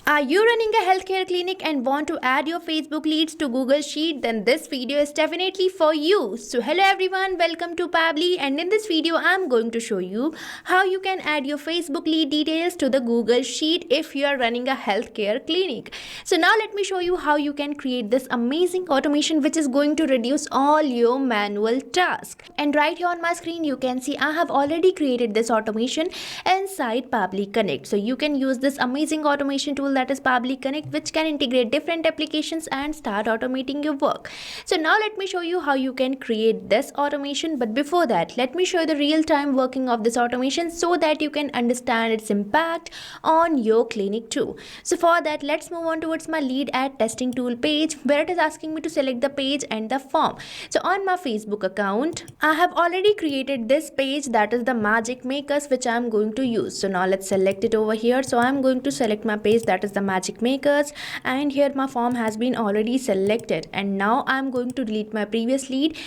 Are you running a healthcare clinic and want to add your Facebook leads to Google Sheet? Then this video is definitely for you. So hello everyone, welcome to Pabbly, and in this video I'm going to show you how you can add your Facebook lead details to the Google Sheet if you are running a healthcare clinic. So now let me show you how you can create this amazing automation which is going to reduce all your manual tasks. And right here on my screen you can see I have already created this automation inside Pabbly Connect. So you can use this amazing automation tool that is Pabbly Connect, which can integrate different applications and start automating your work. So now let me show you how you can create this automation. But before that, let me show you the real-time working of this automation so that you can understand its impact on your clinic too. So for that, let's move on towards my lead ad testing tool page, where it is asking me to select the page and the form. So on my Facebook account, I have already created this page, that is the magic makers, which I am going to use. So now let's select it over here. So I am going to select my page, that is the magic makers, and here my form has been already selected. And now I'm going to delete my previous lead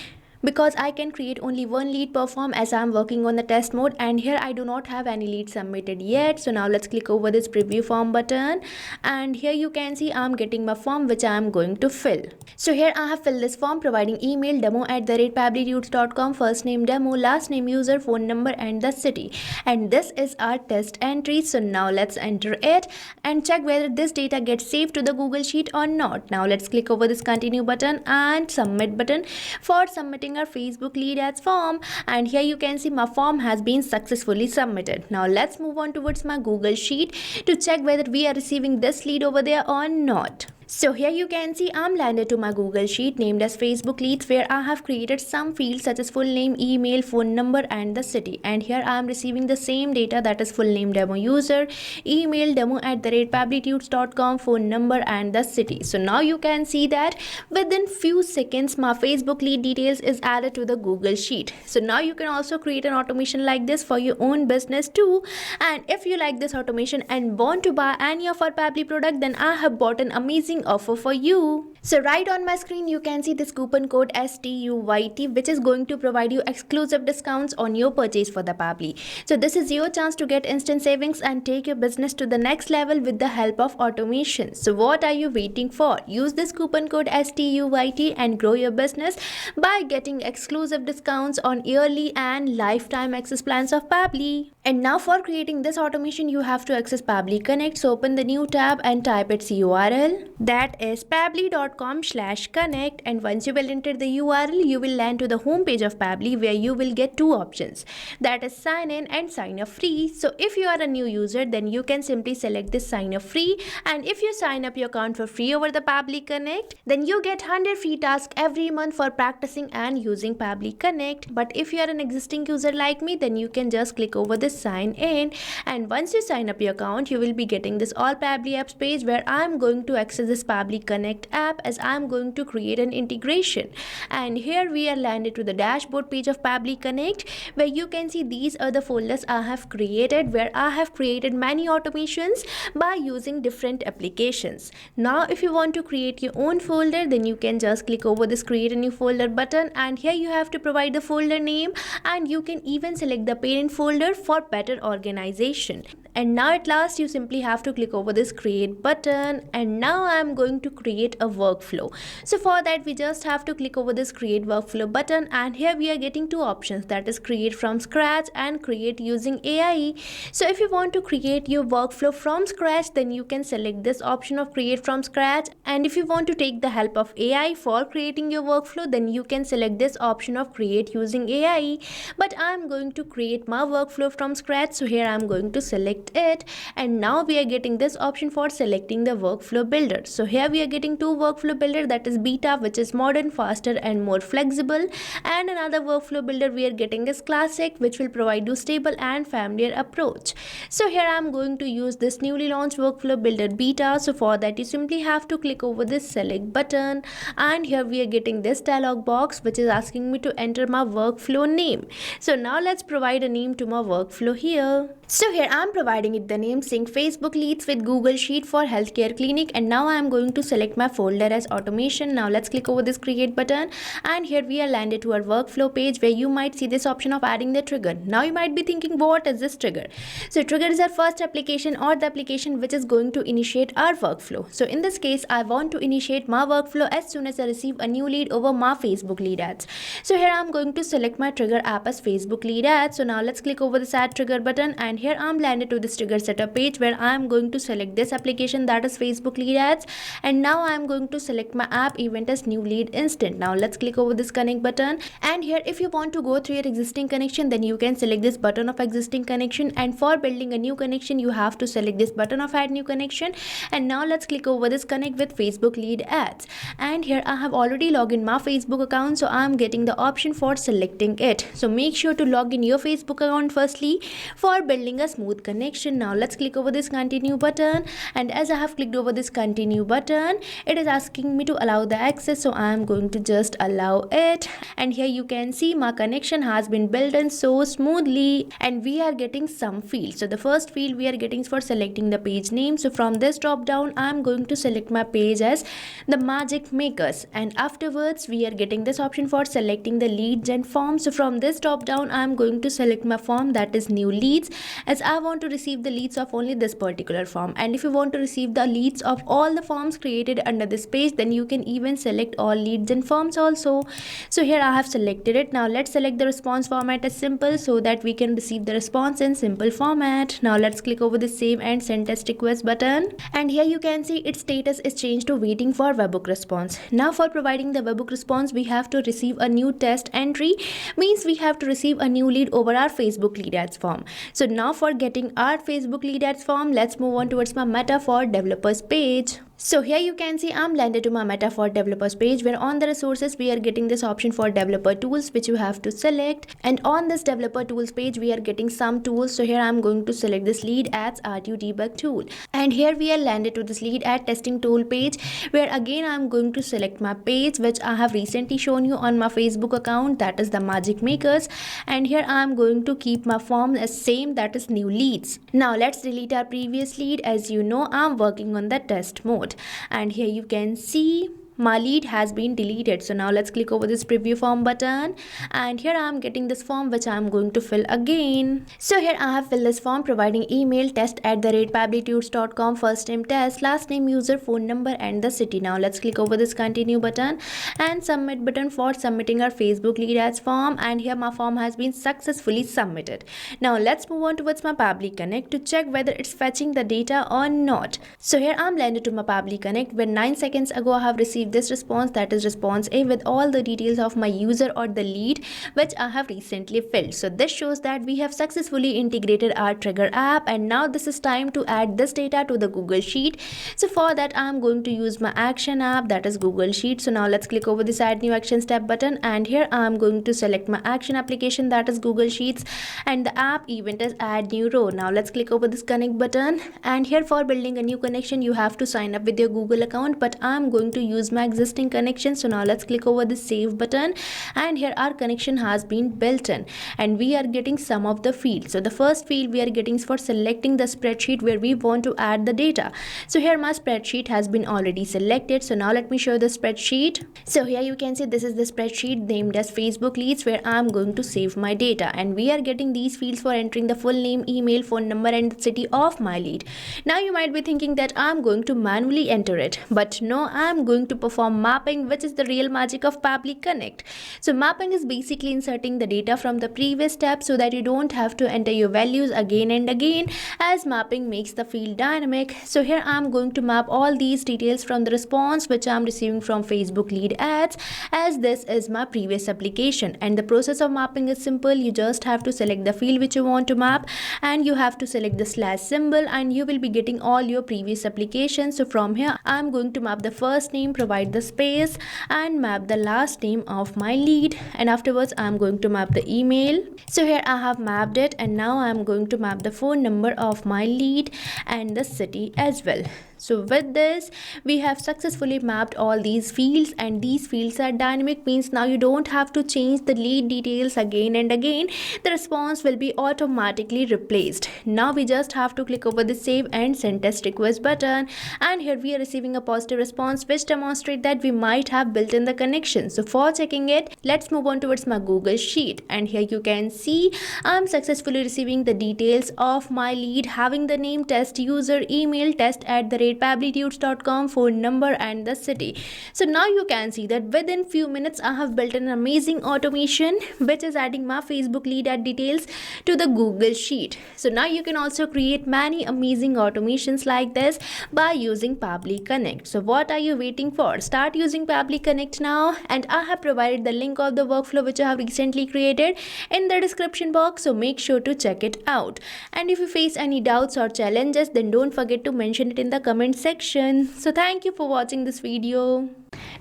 because I can create only one lead per form as I'm working on the test mode, and here I do not have any lead submitted yet. So now let's click over this preview form button, and here you can see I'm getting my form which I'm going to fill. So here I have filled this form providing email demo@pabblytudes.com, first name demo, last name user, phone number and the city, and this is our test entry. So now let's enter it and check whether this data gets saved to the Google Sheet or not. Now let's click over this continue button and submit button for submitting our Facebook lead ads form, and here you can see my form has been successfully submitted. Now let's move on towards my Google Sheet to check whether we are receiving this lead over there or not. So here you can see I'm landed to my Google Sheet named as Facebook leads, where I have created some fields such as full name, email, phone number and the city, and here I am receiving the same data, that is full name demo user, email demo@pabblytudes.com, phone number and the city. So now you can see that within few seconds my Facebook lead details is added to the Google Sheet. So now you can also create an automation like this for your own business too. And if you like this automation and want to buy any of our Pabbly product, then I have bought an amazing offer for you. So right on my screen you can see this coupon code STUYT, which is going to provide you exclusive discounts on your purchase for the Pabbly. So this is your chance to get instant savings and take your business to the next level with the help of automation. So what are you waiting for? Use this coupon code STUYT and grow your business by getting exclusive discounts on yearly and lifetime access plans of Pabbly. And now for creating this automation you have to access Pabbly Connect. So open the new tab and type its URL, that is pabbly.com/connect, and once you will enter the URL you will land to the home page of Pabbly, where you will get two options, that is sign in and sign up free. So if you are a new user, then you can simply select this sign up free, and if you sign up your account for free over the Pabbly Connect, then you get 100 free tasks every month for practicing and using Pabbly Connect. But if you are an existing user like me, then you can just click over this sign in, and once you sign up your account you will be getting this all Pabbly apps page, where I am going to access this Pabbly Connect app as I am going to create an integration. And here we are landed to the dashboard page of Pabbly Connect, where you can see these are the folders I have created, where I have created many automations by using different applications. Now if you want to create your own folder, then you can just click over this create a new folder button, and here you have to provide the folder name, and you can even select the parent folder for better organization. And now at last you simply have to click over this create button, and now I am going to create a workflow. So for that we just have to click over this create workflow button, and here we are getting two options, that is create from scratch and create using AI. So if you want to create your workflow from scratch, then you can select this option of create from scratch, and if you want to take the help of AI for creating your workflow, then you can select this option of create using AI. But I am going to create my workflow from scratch, so here I am going to select it, and now we are getting this option for selecting the workflow builder. So here we are getting two workflow builder, that is beta, which is modern, faster and more flexible, and another workflow builder we are getting is classic, which will provide you stable and familiar approach. So here I am going to use this newly launched workflow builder beta. So for that you simply have to click over this select button, and here we are getting this dialog box which is asking me to enter my workflow name. So now let's provide a name to my workflow here. So here I'm providing it the name Sync Facebook Leads with Google Sheet for Healthcare Clinic, and now I'm going to select my folder as automation. Now let's click over this create button, and here we are landed to our workflow page where you might see this option of adding the trigger. Now you might be thinking, what is this trigger? So trigger is our first application or the application which is going to initiate our workflow. So in this case, I want to initiate my workflow as soon as I receive a new lead over my Facebook lead ads. So here I'm going to select my trigger app as Facebook lead ads. So now let's click over this add trigger button, and here I'm landed to this trigger setup page where I'm going to select this application, that is Facebook lead ads, and now I'm going to select my app event as new lead instant. Now let's click over this connect button, and here if you want to go through your existing connection, then you can select this button of existing connection, and for building a new connection you have to select this button of add new connection. And now let's click over this connect with Facebook lead ads, and here I have already logged in my Facebook account, so I'm getting the option for selecting it. So make sure to log in your Facebook account firstly for building a smooth connection. Now let's click over this continue button, and as I have clicked over this continue button, it is asking me to allow the access, so I am going to just allow it. And here you can see my connection has been built in so smoothly, and we are getting some fields. So the first field we are getting for selecting the page name. So from this drop down I am going to select my page as the Magic Makers, and afterwards we are getting this option for selecting the leads and forms. So from this drop down I am going to select my form, that is new leads, as I want to receive the leads of only this particular form. And if you want to receive the leads of all the forms created under this page, then you can even select all leads and forms also. So here I have selected it. Now let's select the response format as simple so that we can receive the response in simple format. Now let's click over the save and send test request button, and here you can see its status is changed to waiting for webhook response. Now for providing the webhook response, we have to receive a new test entry, means we have to receive a new lead over our Facebook lead ads form. So now for getting our Facebook lead ads form, let's move on towards my meta for developers page. So here you can see I'm landed to my meta for developers page, where on the resources we are getting this option for developer tools which you have to select, and on this developer tools page we are getting some tools. So here I'm going to select this lead ads RTU debug tool, and here we are landed to this lead ad testing tool page, where again I'm going to select my page which I have recently shown you on my Facebook account, that is the Magic Makers, and here I'm going to keep my form as same, that is new leads. Now let's delete our previous lead. As you know, I'm working on the test mode, and here you can see my lead has been deleted. So now let's click over this preview form button, and here I am getting this form which I am going to fill again. So here I have filled this form providing email test@pabblytudes.com, first name test, last name user, phone number and the city. Now let's click over this continue button and submit button for submitting our Facebook lead ads form, and here my form has been successfully submitted. Now let's move on towards my Pabbly Connect to check whether it's fetching the data or not. So here I'm landed to my Pabbly Connect, where 9 seconds ago I have received this response, that is response A, with all the details of my user or the lead which I have recently filled. So this shows that we have successfully integrated our trigger app, and now this is time to add this data to the Google Sheet. So for that I am going to use my action app, that is Google Sheet. So now let's click over this add new action step button, and here I am going to select my action application, that is Google Sheets, and the app event is add new row. Now let's click over this connect button, and here for building a new connection you have to sign up with your Google account, but I am going to use my existing connection. So now let's click over the save button, and here our connection has been built in, and we are getting some of the fields. So the first field we are getting is for selecting the spreadsheet where we want to add the data. So here my spreadsheet has been already selected. So now let me show the spreadsheet. So here you can see this is the spreadsheet named as Facebook leads, where I am going to save my data, and we are getting these fields for entering the full name, email, phone number and the city of my lead. Now you might be thinking that I'm going to manually enter it, but no, I'm going to perform mapping, which is the real magic of Pabbly Connect. So mapping is basically inserting the data from the previous step so that you don't have to enter your values again and again, as mapping makes the field dynamic. So here I'm going to map all these details from the response which I'm receiving from Facebook lead ads, as this is my previous application. And the process of mapping is simple. You just have to select the field which you want to map, and you have to select the slash symbol, and you will be getting all your previous applications. So from here I'm going to map the first name, provide the space and map the last name of my lead, and afterwards I'm going to map the email. So here I have mapped it, and now I'm going to map the phone number of my lead and the city as well. So with this, we have successfully mapped all these fields, and these fields are dynamic, means now you don't have to change the lead details again and again. The response will be automatically replaced. Now we just have to click over the save and send test request button, and here we are receiving a positive response which demonstrates that we might have built in the connection. So for checking it, let's move on towards my Google Sheet, and here you can see I'm successfully receiving the details of my lead having the name, test user, email, test@pabblytudes.com, phone number and the city. So now you can see that within few minutes I have built an amazing automation which is adding my Facebook lead ad details to the Google Sheet. So now you can also create many amazing automations like this by using Pabbly Connect. So what are you waiting for? Start using Pabbly Connect now, and I have provided the link of the workflow which I have recently created in the description box, so make sure to check it out. And if you face any doubts or challenges, then don't forget to mention it in the comment section. So thank you for watching this video.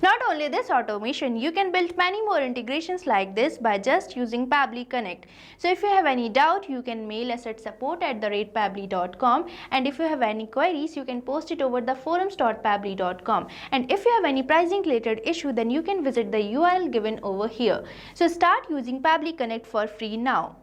Not only this automation, you can build many more integrations like this by just using Pabbly Connect. So if you have any doubt, you can mail us at support@pabbly.com, and if you have any queries, you can post it over the forums.pabbly.com. And if you have any pricing related issue, then you can visit the URL given over here. So start using Pabbly Connect for free now.